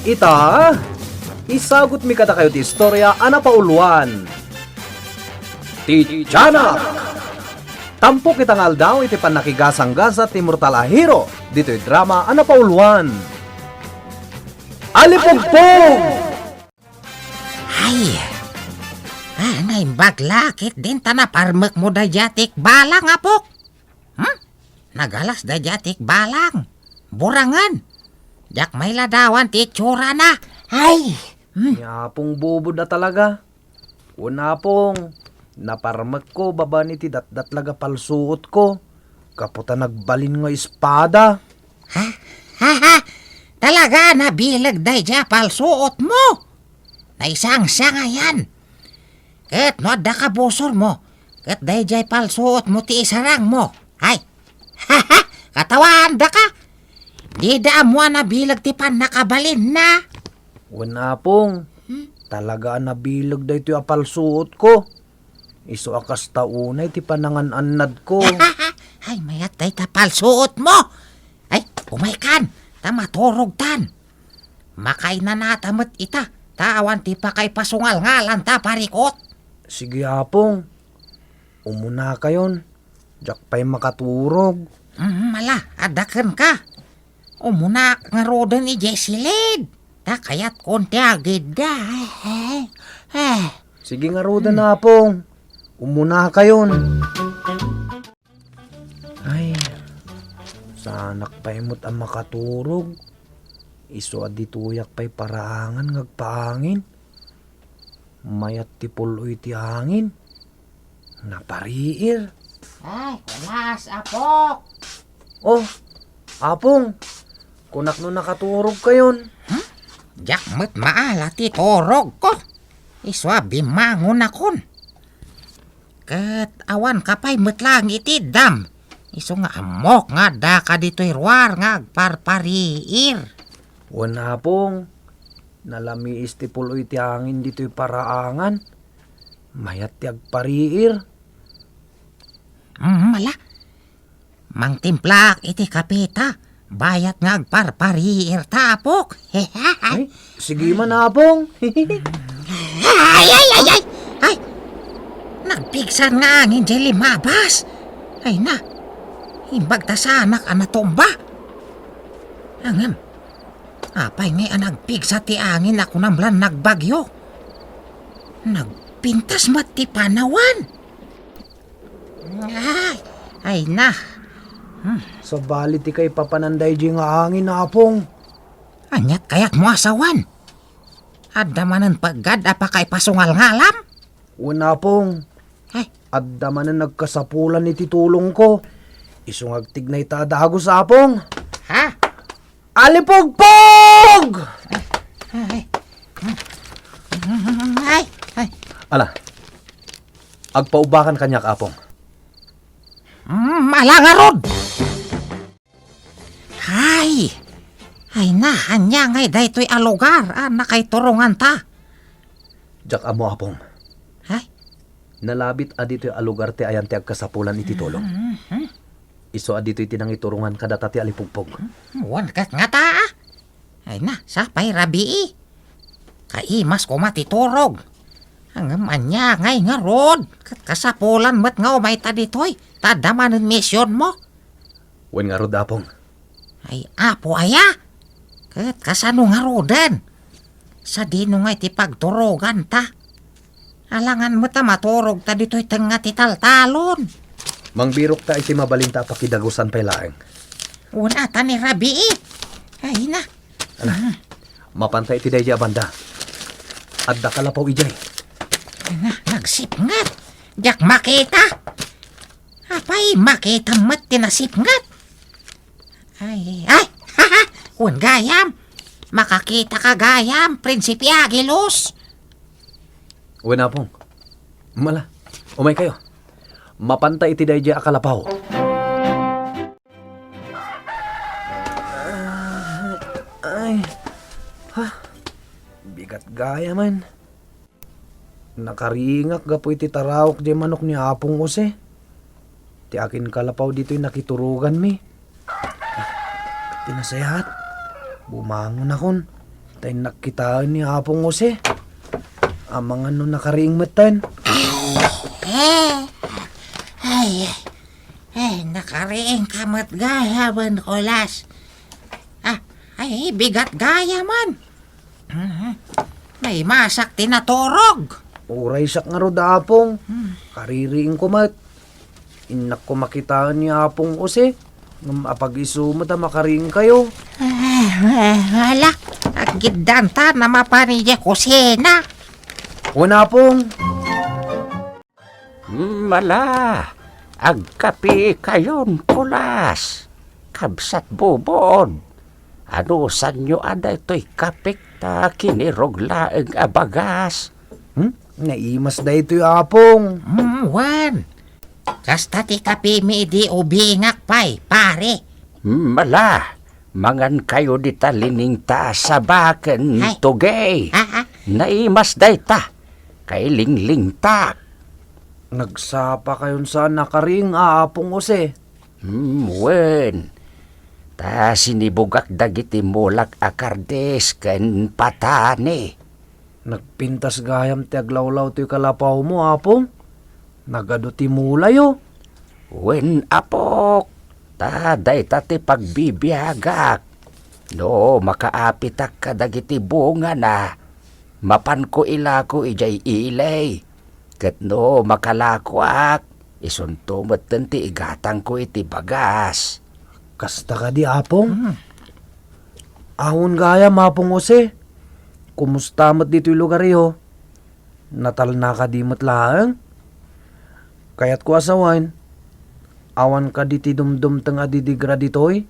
Ita, isagot mi kada kayo ti istorya ana pauluan. Ti Tiyanak! Tampok kitang aldaw iti panakigasang-gasa ti mortal a hero dito'y drama ana pauluan. Alipugpog! Ay, ngay baglakit din tanaparmek mo dayatik balang apok. Nagalas dayatik balang. Burangan. Jak may ladawan ti itsura na. Ay! Yapong bubod na talaga. Una pong, naparmek ko baba ni ti datdatlaga palsuot ko. Kaputa nagbalin nga espada. Ha? Talaga nabilag daya palsuot mo. Naisang-sanga yan. Ket no da ka busor mo. Ket daya palsuot mo ti isarang mo. Ay! Katawan da ka. Di da mo nabilag ti pan nakabalin na. Una pong, talaga nabilag da ito yung palsuot ko. Iso akas taunay ti panangan-anad ko. Ay, mayat day tapal suot mo. Ay, umaikan. Tamaturog tan. Makay na natamat ita. Tawan ti pa kay pasungal ngalan ta parikot. Sige apong, umuna kayon. Jak pa'y makaturog. Mala, adakan ka. Umuna nga roda ni Jessie Led. Ta kayat konti agad da. Sige nga roda na apong. Umuna kayon. Ay, sanak paimot ang makaturog. Iso adituyak pa'y paraangan ngagpaangin. Mayat ti puloy ti hangin. Napariir. Ay, kalas, apok. Oh, apong. Kunak no nakaturog kayon. Jak met maala ti torog ko. Iswabi mangon akon. Ket awan kapay met lang iti dam. Iso nga amok nga da ka dito'y ruar nga agparpariir. Wala pong. Nalamiis ti puloy ti hangin dito'y paraangan. Mayat ti agpariir. Mala. Mang timplak iti kapita. Bayat nga agparpariir tapok. Ay, sige man apong. Ay! Nagpigsan nga angin di limabas. Ay na. Himbag ta sa anak anatomba. Angam. Apay nga nagpigsa ti angin ako namlan nagbagyo. Nagpintas mat ti panawan. Ay na. Sa bali ti kay papananday di nga hangin apong. Anyat kayak mo asawan. Adamanan paggad apa kay pasungal ngalam. Una pong. Ay. Adamanan nagkasapulan ni titulong ko. Isong agtignay tadago sa apong. Ha? Alipugpog! Ay. Ala, agpaubakan kanya kapong. Malangarod! Ay na, hanya ngay daytoy alugar, nakay turungan ta. Jak amo apong. Ay? Nalabit adito yung alugar ti ayan ti agkasapulan iti tulong. Iso adito iti nang iturungan kadata ti alipugpog. Wan kat nga ta. Ay na, sapay rabii. Kaimas ko matiturog. Hanggang anya ngay nga rod. Kasapulan mat nga umay ta ditoy. Tadamanan misyon mo. Wen nga rod apong. Ay apo aya. Kat kasano nga rodan. Sa dino nga iti pagturogan ta. Alangan mo ta maturog ta dito'y tanga ti taltalon. Mangbirok ta iti mabalinta pakidagusan pa'y laeng. Una ta ni rabii. Ay na. Ala, mapantay iti dayja banda. Adda kalapaw ijay. Nagsipngat. Jak makita. Apay makita mat tinasipngat. Ay. Kun gayam. Makakita ka gayam, Prinsipe Agilos. Uwe na pong. Mala, umay kayo. Mapantay iti dayja akalapaw. Ay. Bigat gaya man. Nakaringak gapo iti tarawak di manok ni apong use. Ti akin kalapaw dito'y nakiturugan mi. Tinasayat. Bumangon akon. Tay nakitaan ni Apong Jose. Amang ano nakariing matan. Nakariing kamat gaya man, Kolas. Bigat gaya man. May masak tinaturog. Uray sak nga rod Apong. Kaririing ko mat. Inak ko makitaan ni Apong Jose. Ngam apag-isumat na makariing kayo. Wala. Agidanta na mapanidya kusina. Una Apong. Mala, agkapi kayon, Kulas. Kabsat bubon. Ano sanyo aday to'y kapik ta kinirog laeng abagas. Naimas da ito'y Apong. Wan. Kasta ti kapi mi di ubingak pay, pare. Mala, mangan kayo di talining ta sa baken Ay. tugay. Naimas day ta, kay lingling ta. Nagsapa kayon sa nakariing Apong Jose. Wen. Ta sinibugak dagiti mulak akardes ken patani. Nagpintas gayam ti aglawlaw to'y kalapaw mo Apong. Nagado ti mulayo. Wen apok, taday tati pagbibiyagak. No, makaapitak ka dagiti bunga na. Mapan ko ilako ijay ilay. Ket no, makalakwak. Isuntumot ti igatang ko iti bagas. Kasta ka di Apong. Ahon gayam Apong Jose. Kumusta mat dito'y lugar iyo? Natal na ka di matlaang? Kaya't ko asawan, awan ka di ti dumdum tang adidigra ditoy?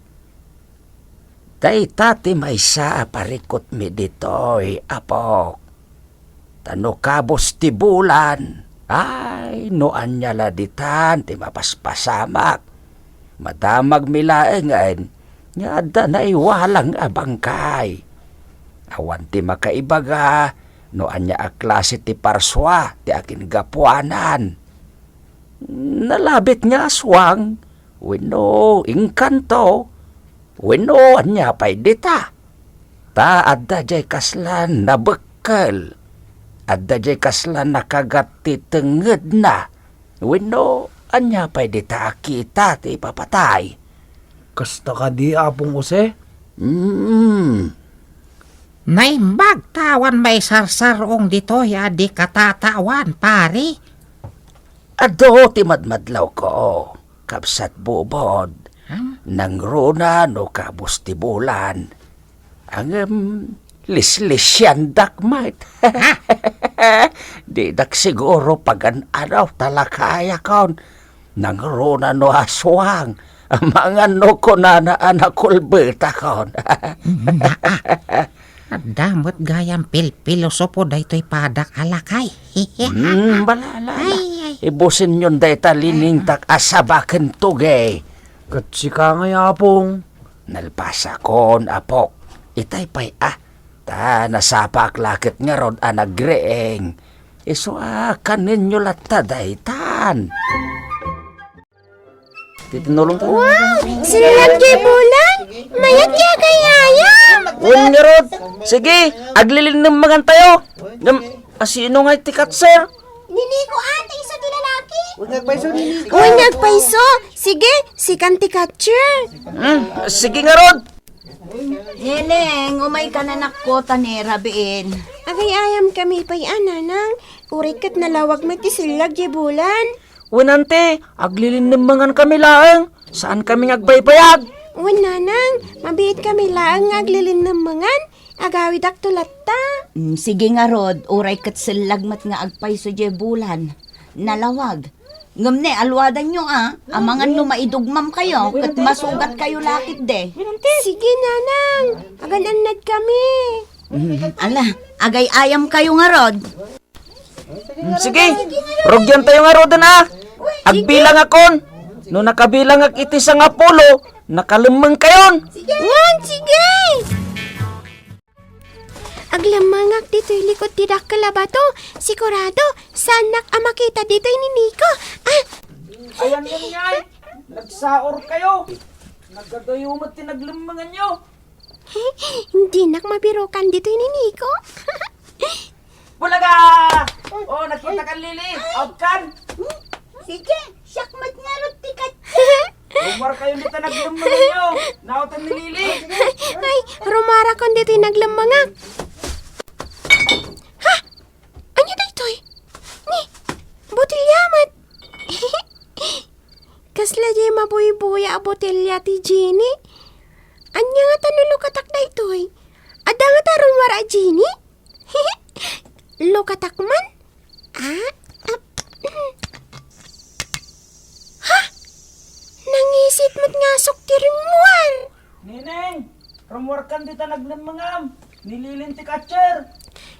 Day tati may sa parikot mi ditoy, apok. Tano kabos ti bulan. Ay, noan niya laditan, ti mapaspasamak. Madamag milaengan, nga da na iwalang abangkay. Awan ti makaibaga, noan niya a klase ti parswa, ti akin gapuanan. Nalabit nga aswang, wino ingkanto, wino anya pay dita. Ta adda jay kaslan na bekal, adda jay kaslan nakagat ti tenged na, wino anya pay dita kita ti papatay. Kasta ka di Apong Jose? Naimbag tawan may sarsarong dito ya di katatawan, pare. Ado ti madmadlaw ko, kapsat bubod, nang runa no kabus ti bulan. Ang lislisyan dakmat. Di dak siguro pagan araw talakaya kon, nang runa no aswang, mga no ko na anak kulbeta kon. Damot gayam pilosopo daytoy padak alakay. Balala. Ay. Ibusin yun day talining tak asabaken tugay. Katsika nga Apong. Nalpasa kon, apok. Itay pay ta nasapak lakit nga rod anagreeng. Iso kanin nyo latta daytan. Titinulong tayo. Wow! Sinulag kay Bulan! Mayat kaya kayaya! Un nga rod. Sige, aglilin ng magan tayo. Sino nga tikat, sir? Nini ko ate, isa di lalaki! Uy, nagpaiso! Sige, si Kanti Catcher! Sige nga rod. Neneng, umay ka na nakko, tanera biin. Agay ayam kami pa'y ananang. Urikat na lawag mo ti silag kay Bulan. Winante, aglilin ng magan kami laeng. Saan kami agbaybayag? Uy, nanang, mabiit kami laang aglilin ng mangan. Agawid ak tulatta. Sige nga rod, uray kat silagmat nga agpay sa bulan. Nalawag. Ngamne, alwadan nyo amangan nyo maidugmam kayo, kat masugat kayo lakit de. Sige, nanang. Agananad kami. Ala, agay ayam kayo nga rod. Sige, rogyan tayo nga rod na. Agbilang akon. No nakabilang ak iti sa nga pulo, nakalimang kayon. Wan, sige! Aglamangak dito'y likod tidak kalabato. Sigurado, sanak makita dito'y ni Nico. Ayan yan. Nagsaor kayo. Nagkagayumot tinaglimbangan nyo. Hindi nak mabirokan dito ni Nico. Bulaga! Oh, nakita kan Lili. Out kan? Sige, sakmat nga roti ka. Umar kayo dito nagdumdum ninyo. Nautan ni Lili. Ay, rumara kon dito naglamangak. Ha? Anya daytoy? Ni, botelyamat. Kasla jay mabuy-buya a botelya ti Jenny. Anya nga tanulo katak daytoy? Ada nga ta rumara a Jenny? Lo katak man? Ah? Ha? Nangisit mo't nga sukti rin muwar. Nineng, rumor kan dito nagdumangam. Nililin ti catcher.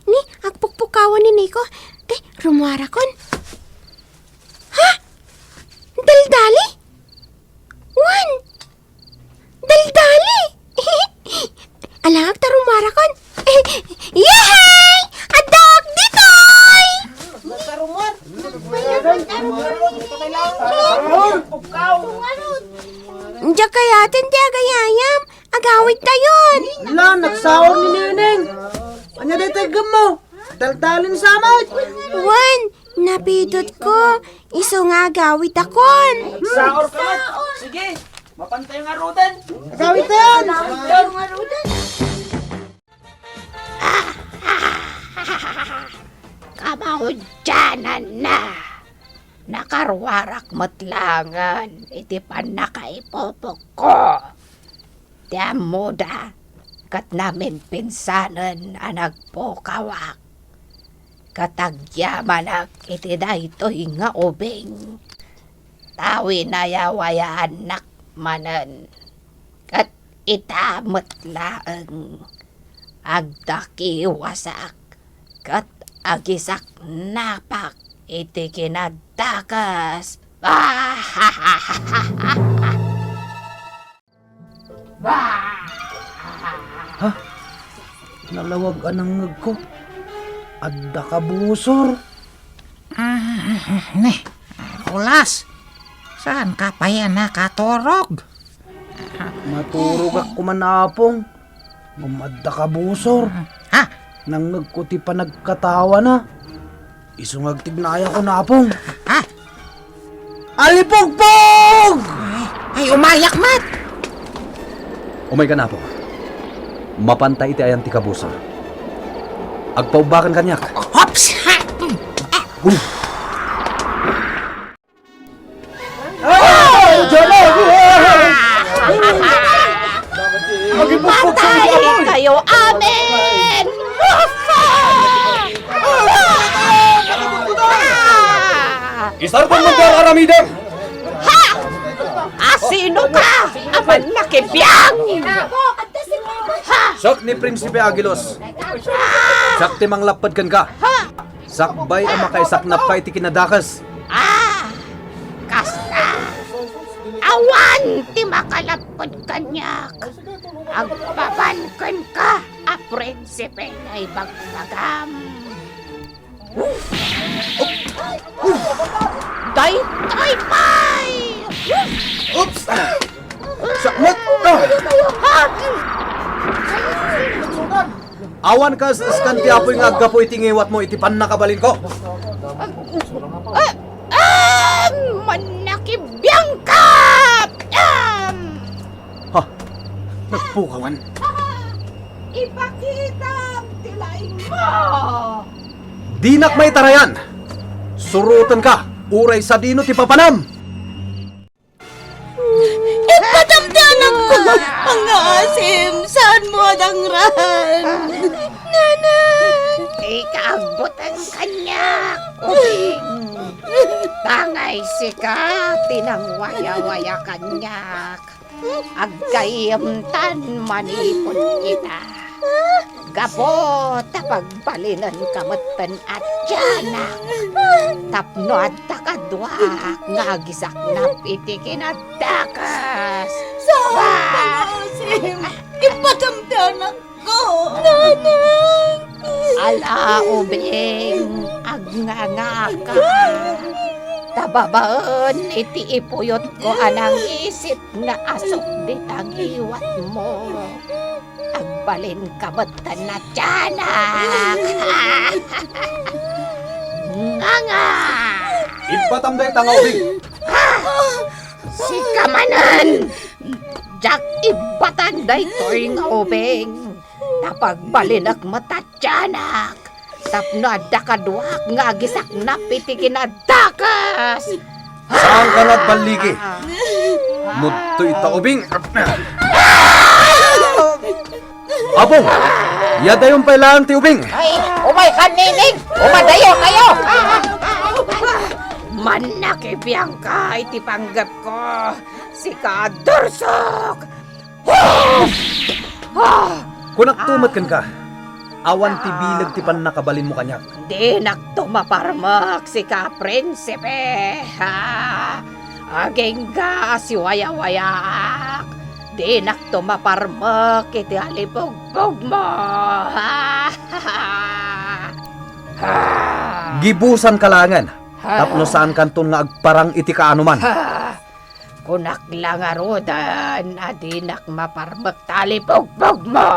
Ni, agpukpukawan ni Nico. Eh, rumara kon. Ha? Daldali? Wan! Daldali! Alangag ta rumara kon. Yehey! Adak ditoy! Diyak kayatin di agayayam. Agawid tayon. La, nagsaor ni Neneng. Anya day tagam mo. Daldalin sa amot. Wan, napidot ko. Iso nga agawid akon. Saor ka man. Sige, mapantay nga rudan. Agawit yan. Kamahudyanan na. Nakarwarak matlangan. Iti pan nakaipopok ko. Tiyan mo da. Kat namin pinsanan anagpokawak. Katagyamanak iti da ito'y nga ubing. Tawi na yawaya anak manan. Kat itamat laeng. Agdaki wasak. Kat agisak napak. Iti kinadakas. Nalawag anang ngag ko. Adda ka busor. Ne, ulas. Saan ka pa yan nakatorog? Maturog ako manapong. Umadda ka busor. Ha? Nangag ko ti pa nagkatawa na. Isungag tignaya ko napong. Ha? Alipogpog! Ay, umayak mat! Umay ka napong. Mapantay iti ayan ti kabusor. Agpaubakan kanyak. Hops! Ha? Patay kayo amin! Isarpan mo ka, Aramidang! Sino ka? Aman nakibiyang! Sak ni Prinsipe Agilos. Sak ti manglapad kan ka. Sakbay ang makaisaknap ka iti kinadakas. Kasta! Awan ti makalapod kanyak! Agpapankan ka, a prinsipe na ibagbagam! Day pay! Oops! Sakmat! Awan ka sa skanti apoy nga agapoy tingiwat mo iti pan nakabalin ko. Manakibiyang ka! Ha? Nagpukawan. Ipakita ang tilaing mo! Dinak may tarayan. Surutan ka. Uray sa dino ti papanam. Patamdanan ko ang asim. Saan mo adangran? Nanay! Ikaabutan kanyak, ubing. Tangay sika, tinangwaya-waya kanyak. Agkayamtan manipon kita. Gabot, pagbalinan kamatan at tiyanak. Tapno at takadwak, ngagisak na iti kinadakas. Asim! Ipatamdanan ko! Nanay! Ala ubing, agnganga ka. Tababaon, iti ipuyot ko anang isip nga asok di tagiwat mo. Agbalin kabatan na tiyanak. Nga! Ipatamday tangawing! Si Kamanan! Jak ibatan daytoy nga ubeng. Napagbalin ak matatyanak. Tapno adda kaduak nga gisak na pitikin adakas. Saan ka na baligi? Mudto itaubing! Apong! Yada yung pailaan ti ubing! Ay, umay kaninig! Umadayo kayo! Manakibiyang ka, iti panggap ko. Si Kadursok! Kunak tumat kan ka. Awan ti bilag ti pan nakabalin mo kanyak. Di naktumaparmak si ka prinsipe. Aging ga si waya-wayak. Di naktumaparmak iti alibugbog mo. Gibusan kalangan. Tapno saan kanton nga agparang iti kaanuman. Kunak lang arudan, adinak maparmak talibugbog mo.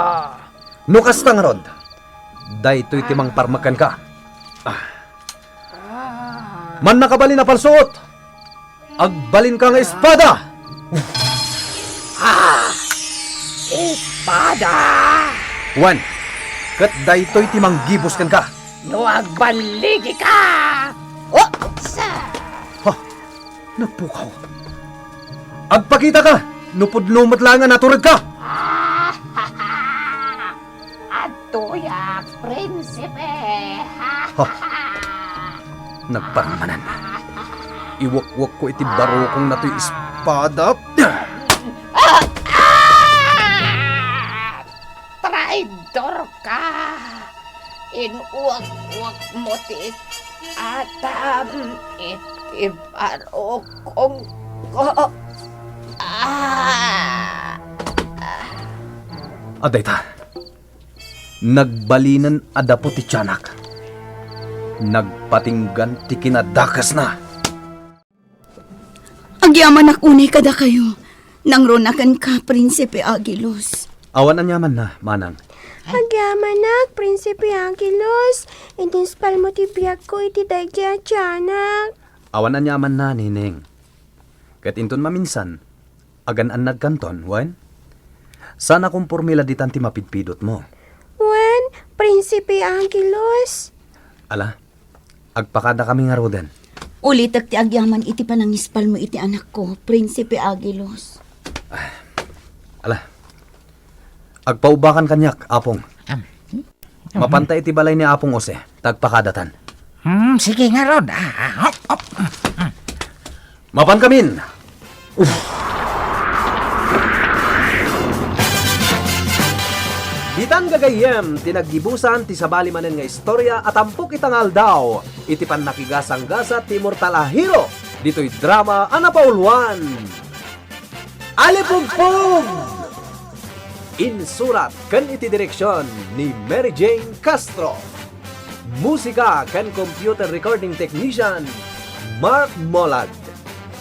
Nukas tang rod. Daytoy timang parmakan ka. Man nakabalin na palsuot. Agbalin ka nga espada. Espada! Juan, kat daytoy timang gibus kan ka. No agbaligi ka! Oh! Sa! Ha, nagpukaw. Agpakita ka. Nupudlumot lang nga naturad ka. Atuyak, prinsipe! Nagparmanan. Iwak-wak ko iti barokong na to'y espada. Traidor ka! Inuwag-wag mo ti atam iti barokong ko. Aday ta. Nagbalinan adapo ti tiyanak. Nagpatinggan ti kinadakas na. Agyaman akunay kada kayo. Nang ronakan ka, Prinsipe Agilos. Awan anyaman na, manang. Agyaman Prinsipe Angelos. Itispal mo ti biyak ko iti dayjay tiyanak. Awan anyaman na, nineng. Kat inton maminsan, agan an nagkanton, wan? Sana kung formila ditan ti mapidpidot mo. Wen, Prinsipe Angelos. Ala, agpakada kami nga roden. Ulitak ti agyaman iti panangispal mo iti anak ko, Prinsipe Agilos. Ala, agpaubakan kanyak, apong. Mapantay iti balay ni Apong Ose, tagpakadatan. Sige nga, Rod. Hop, hop. Mapan kamin! Bitan gagayem, tinaggibusan ti sabali manen nga istorya at ampuk itangal daw. Iti pan nakigasang-gasa ti Mortal Ahiro. Dito'y drama anapauluan. Alipugpug! Insurat kan iti direksyon ni Mary Jane Castro. Musika kan computer recording technician Mark Molag.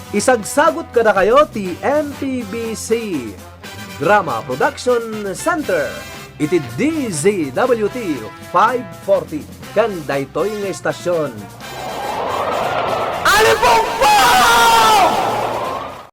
Isagsagot kada kayo ti MPBC Drama Production Center. Iti DZWT 540 kan daytoy nga estasyon. Alipong